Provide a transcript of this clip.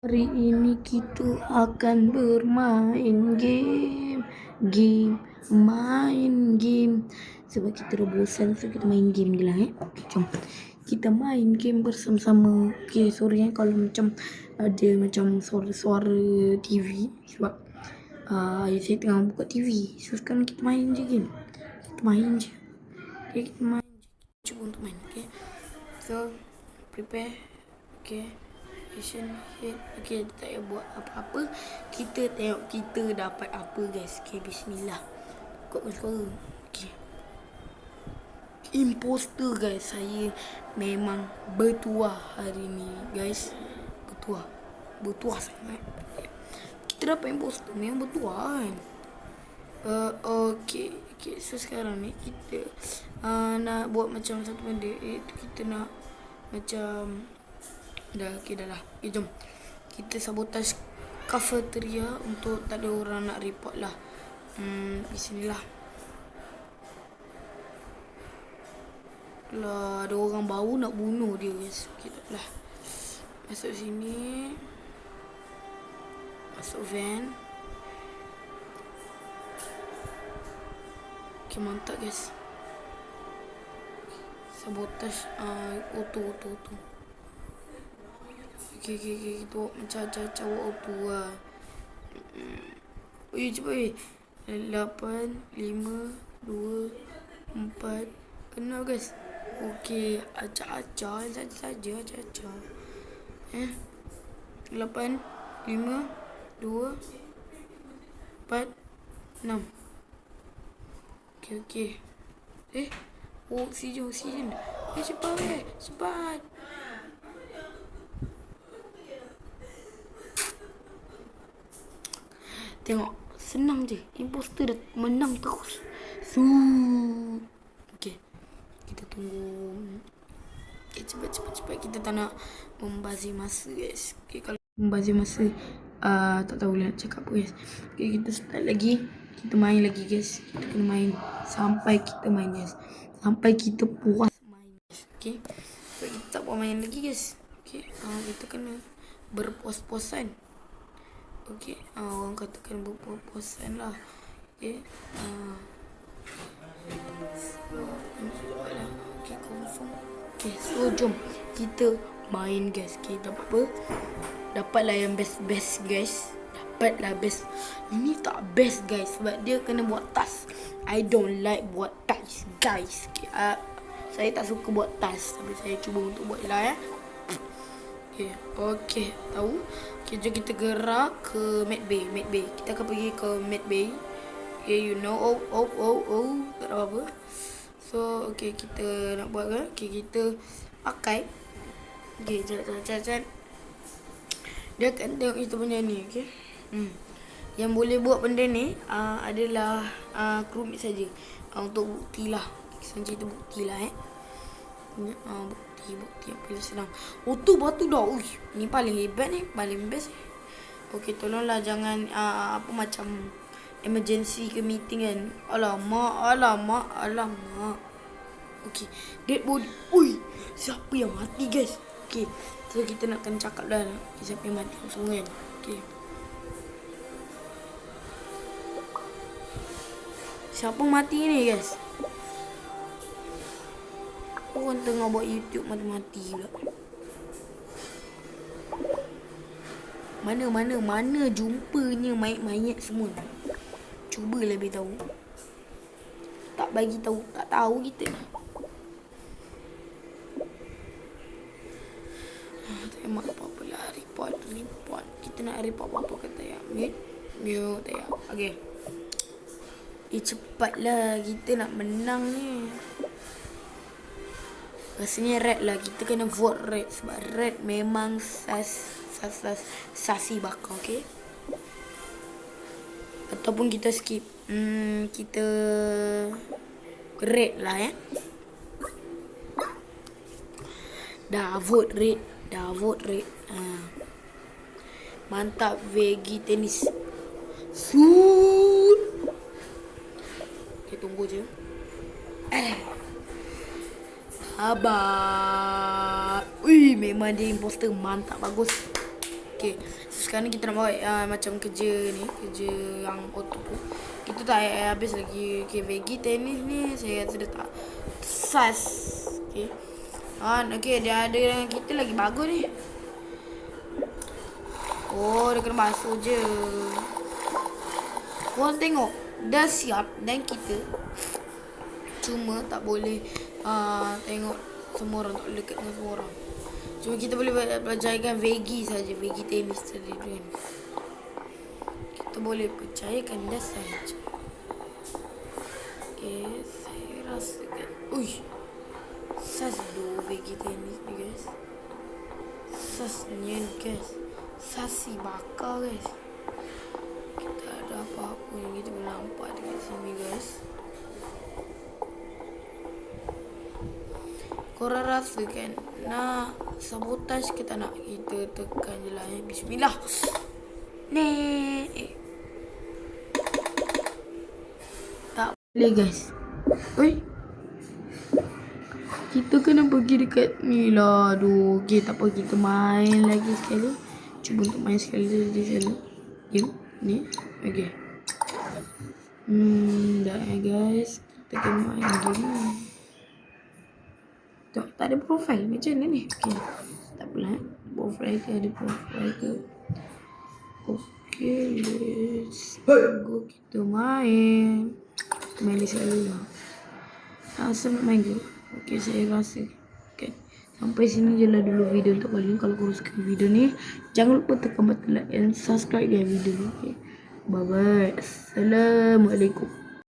Hari ini kita akan bermain game. Sebab kita dah bosan, so kita main game je lah. Okay, jom kita main game bersama-sama. Okay, sorry kalau macam ada macam suara-suara TV. Sebab saya tengah buka TV. So sekarang kita main je game. Kita main je. Okay, kita main je. Cuba untuk main. Okay, so prepare. Okay, okay, tak payah buat apa-apa. Kita tengok kita dapat apa, guys. Okay, bismillah. Kau suara. Okay, imposter, guys. Saya memang bertuah hari ni, guys. Bertuah sangat. Kita dapat imposter, memang bertuah kan. Okay, so sekarang ni kita nak buat macam satu benda. Kita nak macam dah lah. Okay, jom kita sabotage cafeteria untuk tak ada orang nak report lah. Di sinilah. Lah, ada orang baru nak bunuh dia, guys. Okay, taklah. Masuk sini. Masuk van. Okay, mantap, guys. Sabotage auto. Okay, kita macam auto lah. Cepat. 8, 5, 2, 4. Kenal, guys. Okay, acak saja. 8, 5, 2, 4, 6. Okay. Oksigen. Cepat. Tengok, senang je. Imposter dah menang terus. Okay, kita tunggu. Okay, cepat. Kita tak nak membazir masa, guys. Okay, kalau membazir masa, tak tahulah nak cakap apa, guys. Okay, kita start lagi. Kita main lagi, guys. Kita kena main sampai kita main, guys. Sampai kita puas main, guys. Okay, so kita tak buat main lagi, guys. Okay, kita kena berpuas-puasan. Okay, orang katakan berpuas-puasan lah. Okay, okay, confirm. Okay, so jom kita main, guys. Okay, dapat apa? Dapatlah yang best, guys. Dapatlah best. Ini tak best, guys, sebab dia kena buat task. I don't like buat task, guys. Okay, saya tak suka buat task, tapi saya cuba untuk buat lah, ya. Okay, tahu. Okay, jom kita gerak ke Med Bay. Kita akan pergi ke Med Bay. Okay, you know. Tak ada apa-apa. So, okay, kita nak buat kan. Okay, kita pakai. Okay, jap. Dia akan tengok kita punya ni, okay. Yang boleh buat benda ni adalah crewmate saja. Untuk bukti lah. Senjata kita bukti lah, bukti yang paling senang. Tu batu dah. Ni paling hebat ni, paling best. Okay, tolonglah jangan apa macam emergency ke meeting kan. Alamak. Okay, dead body. Siapa yang mati, guys? Okay, so kita nak kena cakap dah siapa yang mati semua kan. Okay, siapa mati ni, guys? Orang tengah buat YouTube mati pula. Mana jumpanya mayat semua. Cuba lebih tahu. Tak bagi tahu, tak tahu kita ni. Tak emak apa-apa lah. Report. Kita nak report apa-apa kata ya. Mute tak ya. Okay, cepatlah, kita nak menang ni. Rasanya red lah. Kita kena vote red. Sebab red memang sasi bakar, okay. Ataupun kita skip. Kita red lah, ya. Dah vote red. Mantap, Vegi tenis. Okay, tunggu je. Abah. Memang dia imposter. Mantap, bagus. Okay, so sekarang kita nak buat macam kerja ni, kerja yang auto tu. Kita tak habis lagi. Okay, Veggie tenis ni saya rasa dah tak sas. Okay. Okay, dia ada dengan kita lagi bagus ni. Oh, dia kena basuh je. Korang tengok, dah siap dan kita cuma tak boleh tengok semua orang, tak boleh dekat dengan semua orang. Cuma kita boleh belajarkan Veggie saja, Veggie tenis tadi tu kan. Kita boleh percayakan dia saja. Okay, saya rasa kan. Ui, sas dulu Veggie tenis ni guys. Sasnya ni guys, sasi bakar guys. Kita ada apa-apa yang kita boleh nampak dekat sini guys. Korang rasa kan nak sabotage ke tak nak? Kita tekan je lah Bismillah. Tak boleh guys. Oi, kita kena pergi dekat ni lah. Aduh, okay, tak apa, kita main lagi sekali. Cuba untuk main sekali sekali. Game ni. Okay. Dah guys, kita kena main game ni. Tak ada profile macam mana ni? Okay, tak apalah. Profile ke, ada profile ke? Okay, let's go, kita main. Main sekali lah. Rasa nak main ke? Okay, saya rasa okay. Sampai sini je lah dulu video untuk kali ni. Kalau korang suka video ni, jangan lupa tekan button like and subscribe dia video ni. Okay, bye bye. Assalamualaikum.